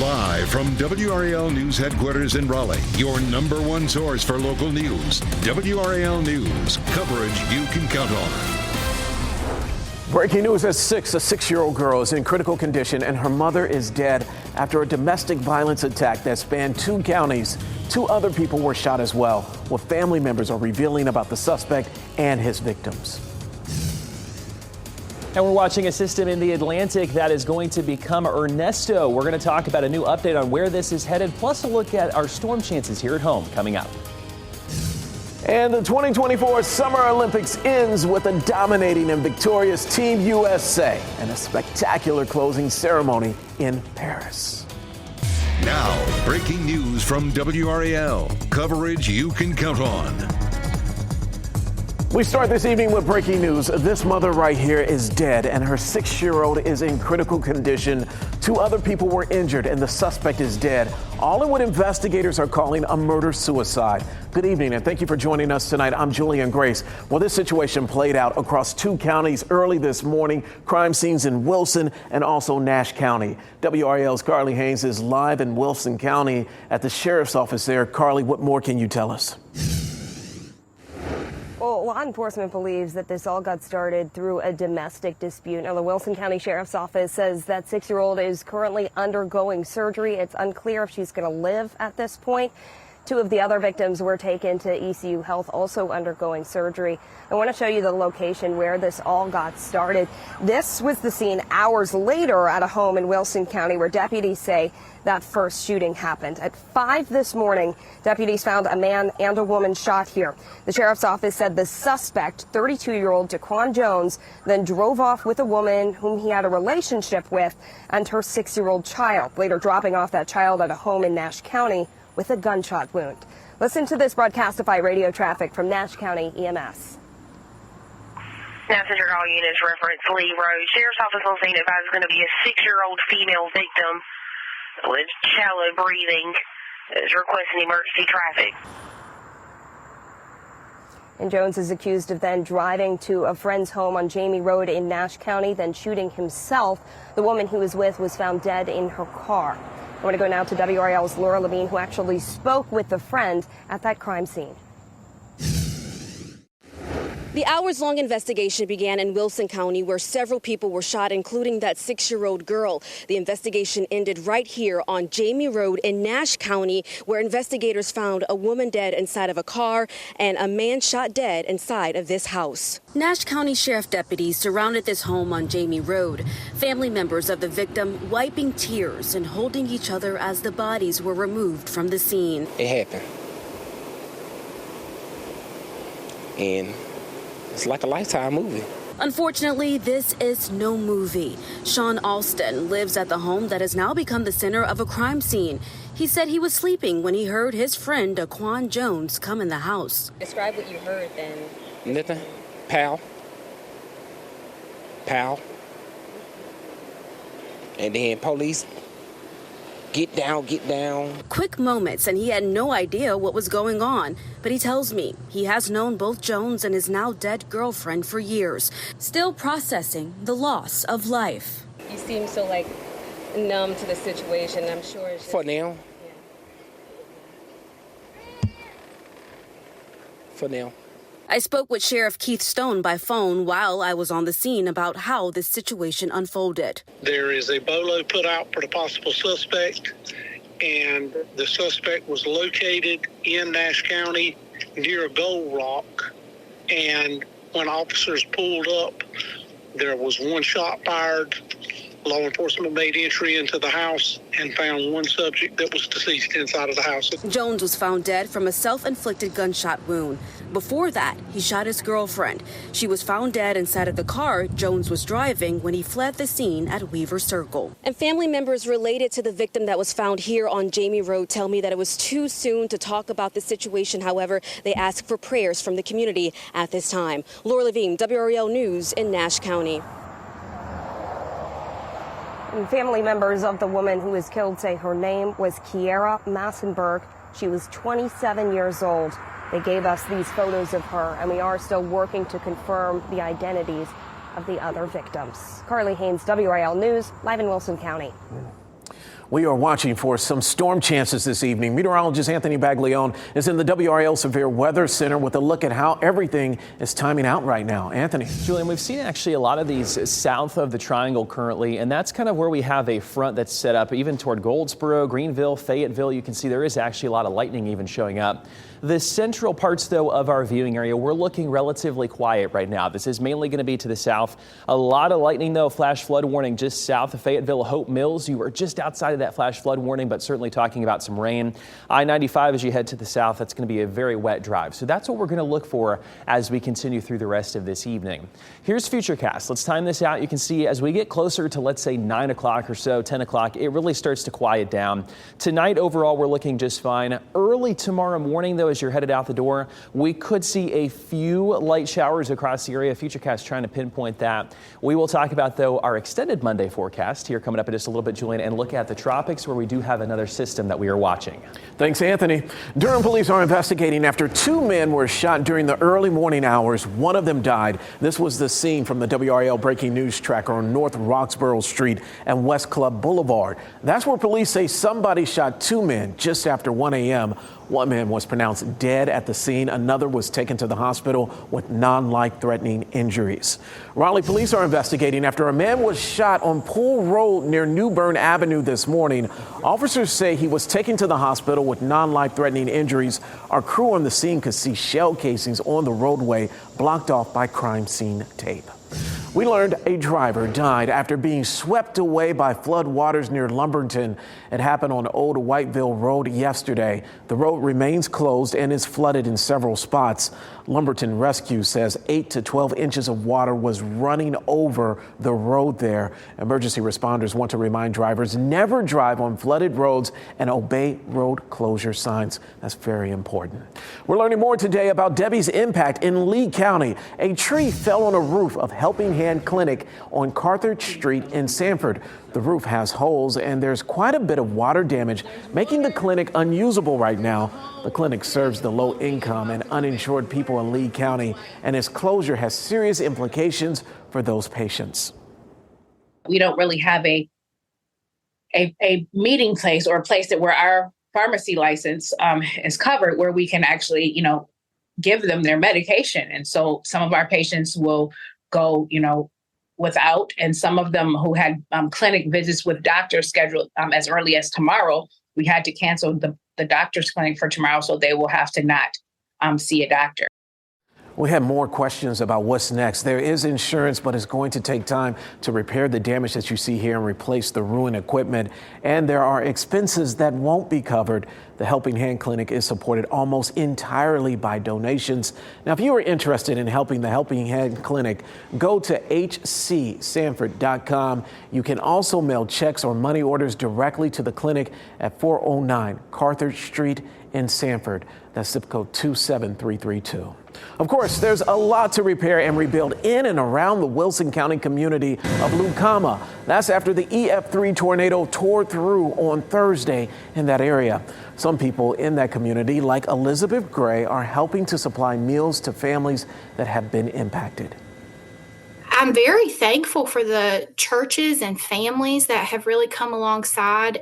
Live from WRAL News Headquarters in Raleigh, your number one source for local news. WRAL News, coverage you can count on. Breaking news at 6. A 6-year-old girl is in critical condition and her mother is dead after a domestic violence attack that spanned 2 counties. 2 other people were shot as well. Well, family members are revealing about the suspect and his victims. And we're watching a system in the Atlantic that is going to become Ernesto. We're going to talk about a new update on where this is headed, plus a look at our storm chances here at home coming up. And the 2024 Summer Olympics ends with a dominating and victorious Team USA and a spectacular closing ceremony in Paris. Now, breaking news from WRAL, coverage you can count on. We start this evening with breaking news. This mother right here is dead and her 6-year-old is in critical condition. 2 other people were injured and the suspect is dead. All in what investigators are calling a murder-suicide. Good evening and thank you for joining us tonight. I'm Julian Grace. Well, this situation played out across 2 counties early this morning. Crime scenes in Wilson and also Nash County. WRAL's Carly Haynes is live in Wilson County at the sheriff's office there. Carly, what more can you tell us? Well, law enforcement believes that this all got started through a domestic dispute. Now, the Wilson County Sheriff's Office says that 6-year-old is currently undergoing surgery. It's unclear if she's going to live at this point. 2 of the other victims were taken to ECU Health, also undergoing surgery. I want to show you the location where this all got started. This was the scene hours later at a home in Wilson County where deputies say that first shooting happened. At 5 this morning, deputies found a man and a woman shot here. The sheriff's office said the suspect, 32-year-old Daquan Jones, then drove off with a woman whom he had a relationship with and her 6-year-old child, later dropping off that child at a home in Nash County with a gunshot wound. Listen to this Broadcastify radio traffic from Nash County EMS. Passenger call units reference Lee Road. Sheriff's office on scene advises going to be a 6-year-old female victim with shallow breathing. Is requesting emergency traffic. And Jones is accused of then driving to a friend's home on Jamie Road in Nash County, then shooting himself. The woman he was with was found dead in her car. I want to go now to WRAL's Laura Levine, who actually spoke with the friend at that crime scene. The hours-long investigation began in Wilson County, where several people were shot, including that 6-year-old girl. The investigation ended right here on Jamie Road in Nash County, where investigators found a woman dead inside of a car and a man shot dead inside of this house. Nash County Sheriff deputies surrounded this home on Jamie Road. Family members of the victim wiping tears and holding each other as the bodies were removed from the scene. It happened. And it's like a Lifetime movie. Unfortunately, this is no movie. Sean Alston lives at the home that has now become the center of a crime scene. He said he was sleeping when he heard his friend Daquan Jones come in the house. Describe what you heard then. Nothing. Pow. Pow. And then police. Get down, get down. Quick moments, and he had no idea what was going on. But he tells me he has known both Jones and his now dead girlfriend for years, still processing the loss of life. You seem so numb to the situation. I'm sure it's just, For now. Yeah. For now. I spoke with Sheriff Keith Stone by phone while I was on the scene about how this situation unfolded. There is a BOLO put out for the possible suspect, and the suspect was located in Nash County near a gold rock. And when officers pulled up, there was 1 shot fired. Law enforcement made entry into the house and found 1 subject that was deceased inside of the house. Jones was found dead from a self-inflicted gunshot wound. Before that, he shot his girlfriend. She was found dead inside of the car Jones was driving when he fled the scene at Weaver Circle. And family members related to the victim that was found here on Jamie Road tell me that it was too soon to talk about the situation. However, they ask for prayers from the community at this time. Laura Levine, WRAL News in Nash County. And family members of the woman who was killed say her name was Kiera Massenberg. She was 27 years old. They gave us these photos of her, and we are still working to confirm the identities of the other victims. Carly Haynes, WRAL News, live in Wilson County. We are watching for some storm chances this evening. Meteorologist Anthony Baglione is in the WRAL Severe Weather Center with a look at how everything is timing out right now. Anthony. Julian, we've seen actually a lot of these south of the triangle currently, and that's kind of where we have a front that's set up even toward Goldsboro, Greenville, Fayetteville. You can see there is actually a lot of lightning even showing up. The central parts, though, of our viewing area, we're looking relatively quiet right now. This is mainly going to be to the south. A lot of lightning, though. Flash flood warning just south of Fayetteville, Hope Mills. You are just outside of that flash flood warning, but certainly talking about some rain. I-95 as you head to the south, that's going to be a very wet drive. So that's what we're going to look for as we continue through the rest of this evening. Here's Futurecast. Let's time this out. You can see as we get closer to, let's say, 9 o'clock or so, 10 o'clock, it really starts to quiet down. Tonight, overall, we're looking just fine. Early tomorrow morning, though, as you're headed out the door, we could see a few light showers across the area. Futurecast trying to pinpoint that. We will talk about, though, our extended Monday forecast here coming up in just a little bit, Julian, and look at the tropics where we do have another system that we are watching. Thanks, Anthony. Durham police are investigating after 2 men were shot during the early morning hours. One of them died. This was the scene from the WRAL breaking news tracker on North Roxborough Street and West Club Boulevard. That's where police say somebody shot 2 men just after 1 a.m. One man was pronounced dead at the scene. Another was taken to the hospital with non-life-threatening injuries. Raleigh police are investigating after a man was shot on Pool Road near New Bern Avenue this morning. Officers say he was taken to the hospital with non-life-threatening injuries. Our crew on the scene could see shell casings on the roadway blocked off by crime scene tape. We learned a driver died after being swept away by flood waters near Lumberton. It happened on Old Whiteville Road yesterday. The road remains closed and is flooded in several spots. Lumberton Rescue says 8 to 12 inches of water was running over the road there. Emergency responders want to remind drivers never drive on flooded roads and obey road closure signs. That's very important. We're learning more today about Debbie's impact in Lee County. A tree fell on a roof of Helping Hand Clinic on Carthage Street in Sanford. The roof has holes and there's quite a bit of water damage, making the clinic unusable right now. The clinic serves the low income and uninsured people in Lee County, and its closure has serious implications for those patients. We don't really have a meeting place or a place that where our pharmacy license is covered, where we can actually, give them their medication. And so some of our patients will go, without, and some of them who had clinic visits with doctors scheduled as early as tomorrow, we had to cancel the doctor's clinic for tomorrow, so they will have to not see a doctor. We have more questions about what's next. There is insurance, but it's going to take time to repair the damage that you see here and replace the ruined equipment. And there are expenses that won't be covered. The Helping Hand Clinic is supported almost entirely by donations. Now, if you are interested in helping the Helping Hand Clinic, go to hcsanford.com. You can also mail checks or money orders directly to the clinic at 409 Carthage Street in Sanford. That's zip code 27332. Of course, there's a lot to repair and rebuild in and around the Wilson County community of Lucama. That's after the EF3 tornado tore through on Thursday in that area. Some people in that community, like Elizabeth Gray, are helping to supply meals to families that have been impacted. I'm very thankful for the churches and families that have really come alongside,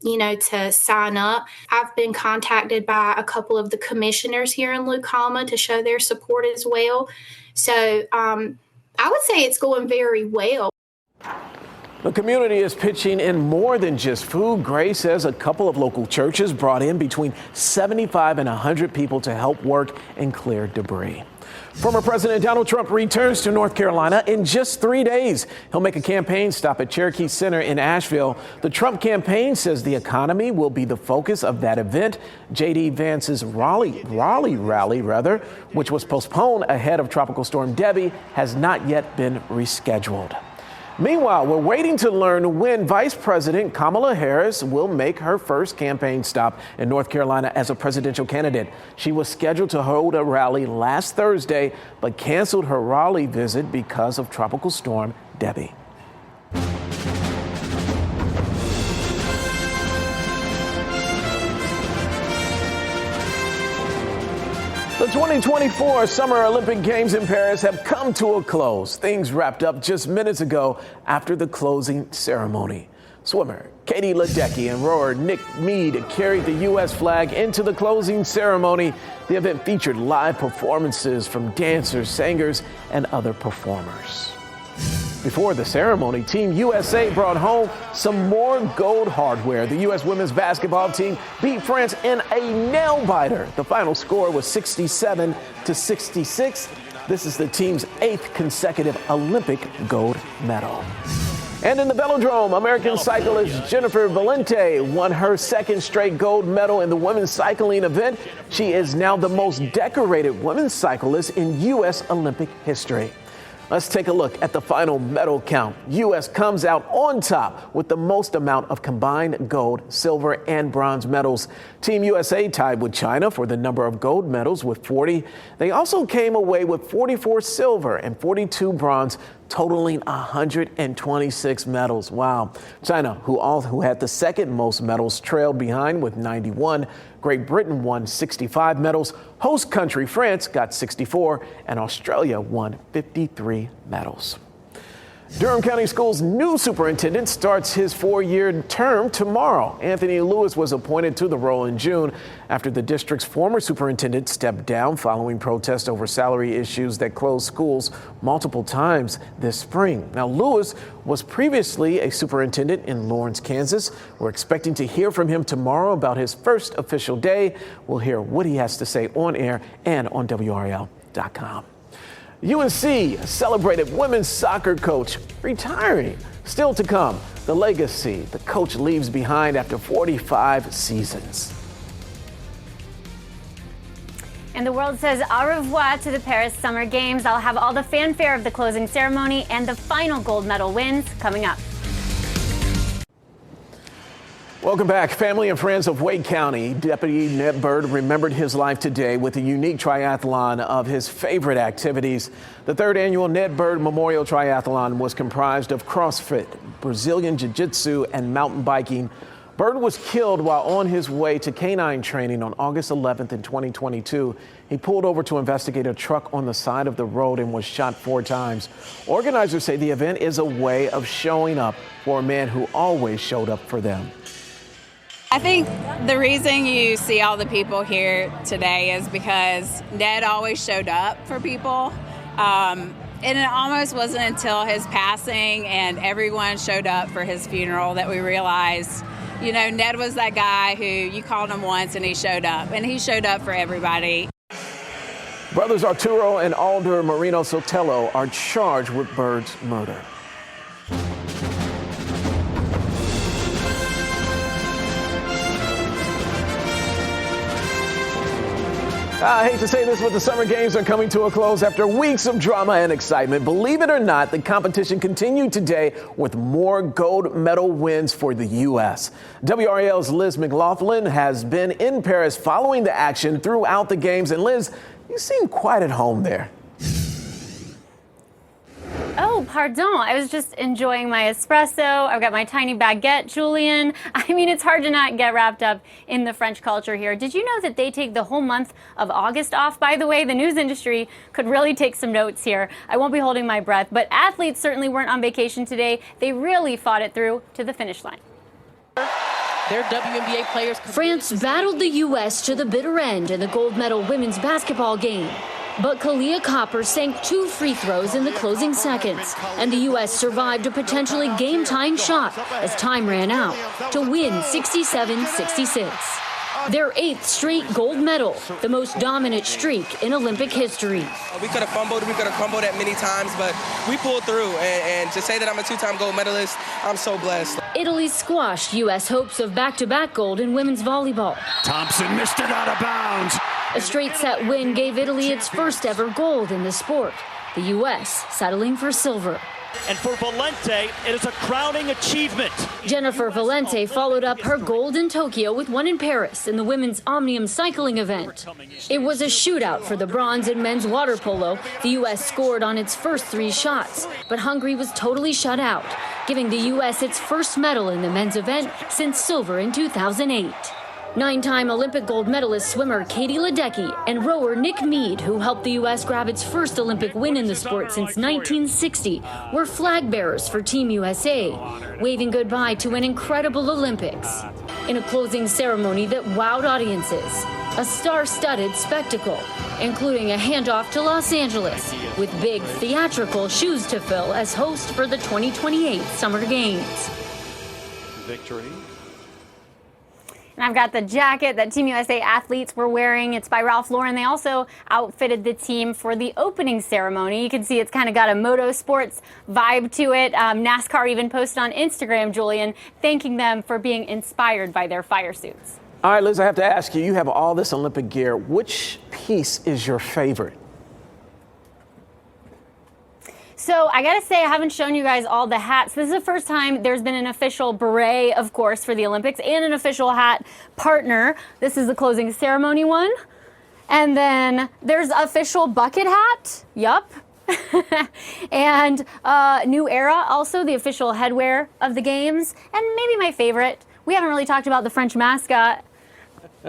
to sign up. I've been contacted by a couple of the commissioners here in Lucama to show their support as well. So I would say it's going very well. The community is pitching in more than just food. Gray says a couple of local churches brought in between 75 and 100 people to help work and clear debris. Former President Donald Trump returns to North Carolina in just 3 days. He'll make a campaign stop at Cherokee Center in Asheville. The Trump campaign says the economy will be the focus of that event. J.D. Vance's Raleigh rally, which was postponed ahead of Tropical Storm Debbie, has not yet been rescheduled. Meanwhile, we're waiting to learn when Vice President Kamala Harris will make her first campaign stop in North Carolina as a presidential candidate. She was scheduled to hold a rally last Thursday, but canceled her Raleigh visit because of Tropical Storm Debbie. The 2024 Summer Olympic Games in Paris have come to a close. Things wrapped up just minutes ago after the closing ceremony. Swimmer Katie Ledecky and rower Nick Mead carried the U.S. flag into the closing ceremony. The event featured live performances from dancers, singers, and other performers. Before the ceremony, Team USA brought home some more gold hardware. The U.S. women's basketball team beat France in a nail-biter. The final score was 67-66. This is the team's 8th consecutive Olympic gold medal. And in the velodrome, American cyclist Jennifer Valente won her 2nd straight gold medal in the women's cycling event. She is now the most decorated women's cyclist in U.S. Olympic history. Let's take a look at the final medal count. U.S. comes out on top with the most amount of combined gold, silver, and bronze medals. Team USA tied with China for the number of gold medals with 40. They also came away with 44 silver and 42 bronze, totaling 126 medals. Wow. China, who had the 2nd most medals, trailed behind with 91. Great Britain won 65 medals. Host country France got 64, and Australia won 53 medals. Durham County Schools' new superintendent starts his 4-year term tomorrow. Anthony Lewis was appointed to the role in June after the district's former superintendent stepped down following protests over salary issues that closed schools multiple times this spring. Now, Lewis was previously a superintendent in Lawrence, Kansas. We're expecting to hear from him tomorrow about his first official day. We'll hear what he has to say on air and on WRAL.com. UNC celebrated women's soccer coach retiring. Still to come, the legacy the coach leaves behind after 45 seasons. And the world says au revoir to the Paris Summer Games. I'll have all the fanfare of the closing ceremony and the final gold medal wins coming up. Welcome back. Family and friends of Wake County. Deputy Ned Byrd remembered his life today with a unique triathlon of his favorite activities. The 3rd annual Ned Byrd Memorial Triathlon was comprised of CrossFit, Brazilian Jiu-Jitsu, and mountain biking. Byrd was killed while on his way to canine training on August 11th in 2022. He pulled over to investigate a truck on the side of the road and was shot 4 times. Organizers say the event is a way of showing up for a man who always showed up for them. I think the reason you see all the people here today is because Ned always showed up for people. And it almost wasn't until his passing and everyone showed up for his funeral that we realized, you know, Ned was that guy who you called him once and he showed up. And he showed up for everybody. Brothers Arturo and Alder Marino Sotelo are charged with Byrd's murder. I hate to say this, but the Summer Games are coming to a close after weeks of drama and excitement. Believe it or not, the competition continued today with more gold medal wins for the U.S. WRAL's Liz McLaughlin has been in Paris following the action throughout the games. And Liz, you seem quite at home there. Oh, pardon. I was just enjoying my espresso. I've got my tiny baguette, Julian. I mean, it's hard to not get wrapped up in the French culture here. Did you know that they take the whole month of August off? By the way, the news industry could really take some notes here. I won't be holding my breath, but athletes certainly weren't on vacation today. They really fought it through to the finish line. Their WNBA players. France battled the U.S. to the bitter end in the gold medal women's basketball game. But Kalia Copper sank 2 free throws in the closing seconds, and the U.S. survived a potentially game-tying shot as time ran out to win 67-66. Their 8th straight gold medal, the most dominant streak in Olympic history. We could have fumbled, we could have crumbled at many times, but we pulled through. And to say that I'm a 2-time gold medalist, I'm so blessed. Italy squashed U.S. hopes of back-to-back gold in women's volleyball. Thompson missed it out of bounds. A straight-set win gave Italy its first ever gold in the sport. The U.S. settling for silver. And for Valente, it is a crowning achievement. Jennifer Valente followed up her gold in Tokyo with one in Paris in the women's Omnium cycling event. It was a shootout for the bronze in men's water polo. The U.S. scored on its first 3 shots, but Hungary was totally shut out, giving the U.S. its first medal in the men's event since silver in 2008. 9-time Olympic gold medalist swimmer Katie Ledecky and rower Nick Mead, who helped the U.S. grab its first Olympic win in the sport since 1960, were flag bearers for Team USA, waving goodbye to an incredible Olympics. In a closing ceremony that wowed audiences, a star-studded spectacle, including a handoff to Los Angeles, with big theatrical shoes to fill as host for the 2028 Summer Games. Victory. And I've got the jacket that Team USA athletes were wearing. It's by Ralph Lauren. They also outfitted the team for the opening ceremony. You can see it's kind of got a motorsports vibe to it. NASCAR even posted on Instagram, Julian, thanking them for being inspired by their fire suits. All right, Liz, I have to ask you, you have all this Olympic gear. Which piece is your favorite? So I gotta say, I haven't shown you guys all the hats. This is the first time there's been an official beret, of course, for the Olympics and an official hat partner. This is the closing ceremony one. And then there's official bucket hat. Yup. And New Era, also the official headwear of the games. And maybe my favorite, we haven't really talked about the French mascot.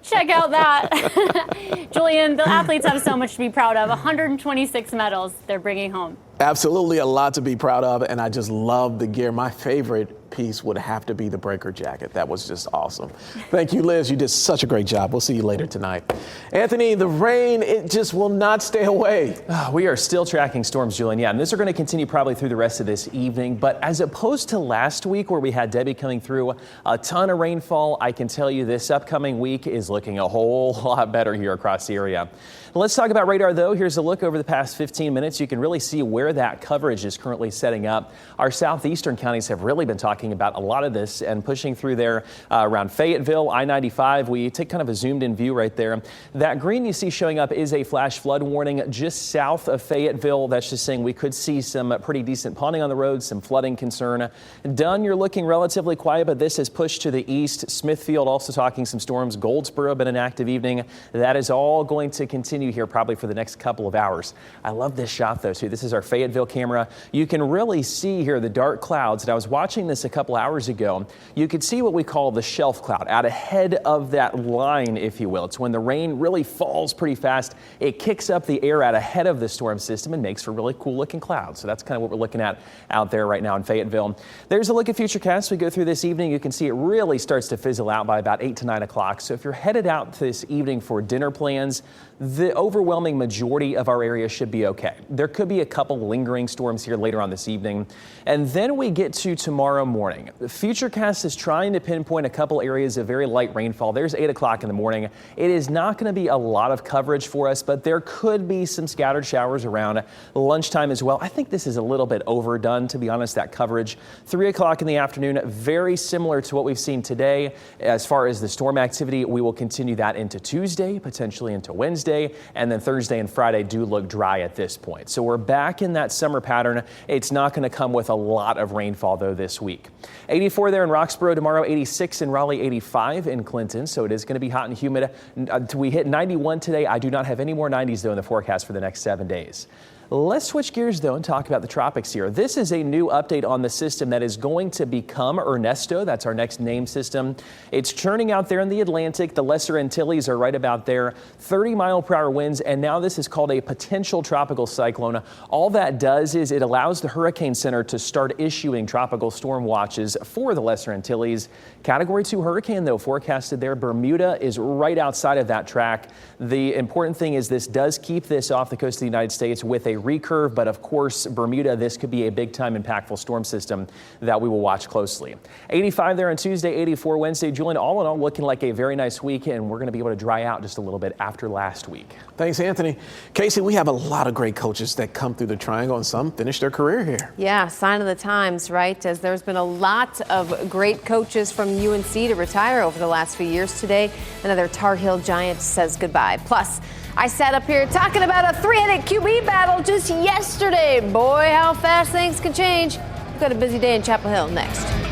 Check out that. Julian, the athletes have so much to be proud of. 126 medals they're bringing home. Absolutely a lot to be proud of, and I just love the gear. My favorite piece would have to be the breaker jacket. That was just awesome. Thank you, Liz. You did such a great job. We'll see you later tonight. Anthony, the rain, it just will not stay away. We are still tracking storms, Julian. Yeah, and these are going to continue probably through the rest of this evening. But as opposed to last week where we had Debbie coming through a ton of rainfall, I can tell you this upcoming week is looking a whole lot better here across the area. Let's talk about radar, though. Here's a look over the past 15 minutes. You can really see where that coverage is currently setting up. Our southeastern counties have really been talking about a lot of this and pushing through there around Fayetteville, I-95. We take kind of a zoomed in view right there. That green you see showing up is a flash flood warning just south of Fayetteville. That's just saying we could see some pretty decent ponding on the road, some flooding concern. Dunn, you're looking relatively quiet, but this has pushed to the east. Smithfield also talking some storms. Goldsboro been an active evening. That is all going to continue here probably for the next couple of hours. I love this shot though too. This is our Fayetteville camera. You can really see here the dark clouds. And I was watching this a couple hours ago. You could see what we call the shelf cloud out ahead of that line, if you will. It's when the rain really falls pretty fast. It kicks up the air out ahead of the storm system and makes for really cool looking clouds. So that's kind of what we're looking at out there right now in Fayetteville. There's a look at futurecasts we go through this evening. You can see it really starts to fizzle out by about 8 to 9 o'clock. So if you're headed out this evening for dinner plans, the overwhelming majority of our area should be okay. There could be a couple lingering storms here later on this evening. And then we get to tomorrow morning. The Futurecast is trying to pinpoint a couple areas of very light rainfall. There's 8 o'clock in the morning. It is not going to be a lot of coverage for us, but there could be some scattered showers around lunchtime as well. I think this is a little bit overdone, to be honest, that coverage. 3 o'clock in the afternoon, very similar to what we've seen today. As far as the storm activity, we will continue that into Tuesday, potentially into Wednesday. And then Thursday and Friday do look dry at this point. So we're back in that summer pattern. It's not going to come with a lot of rainfall, though, this week. 84 there in Roxborough tomorrow, 86 in Raleigh, 85 in Clinton. So it is going to be hot and humid. We hit 91 today. I do not have any more 90s, though, in the forecast for the next 7 days. Let's switch gears, though, and talk about the tropics here. This is a new update on the system that is going to become Ernesto. That's our next name system. It's churning out there in the Atlantic. The Lesser Antilles are right about there. 30-mile-per-hour winds, and now this is called a potential tropical cyclone. All that does is it allows the Hurricane Center to start issuing tropical storm watches for the Lesser Antilles. Category 2 hurricane, though, forecasted there. Bermuda is right outside of that track. The important thing is this does keep this off the coast of the United States with a recurve, but of course, Bermuda, this could be a big time impactful storm system that we will watch closely. 85 there on Tuesday, 84 Wednesday. Julian, all in all, looking like a very nice week, and we're going to be able to dry out just a little bit after last week. Thanks, Anthony. Casey, we have a lot of great coaches that come through the Triangle, and some finish their career here. Yeah, sign of the times, right? As there's been a lot of great coaches from UNC to retire over the last few years. Today, another Tar Heel Giant says goodbye. Plus, I sat up here talking about a three-headed QB battle just yesterday. Boy, how fast things can change. We've got a busy day in Chapel Hill next.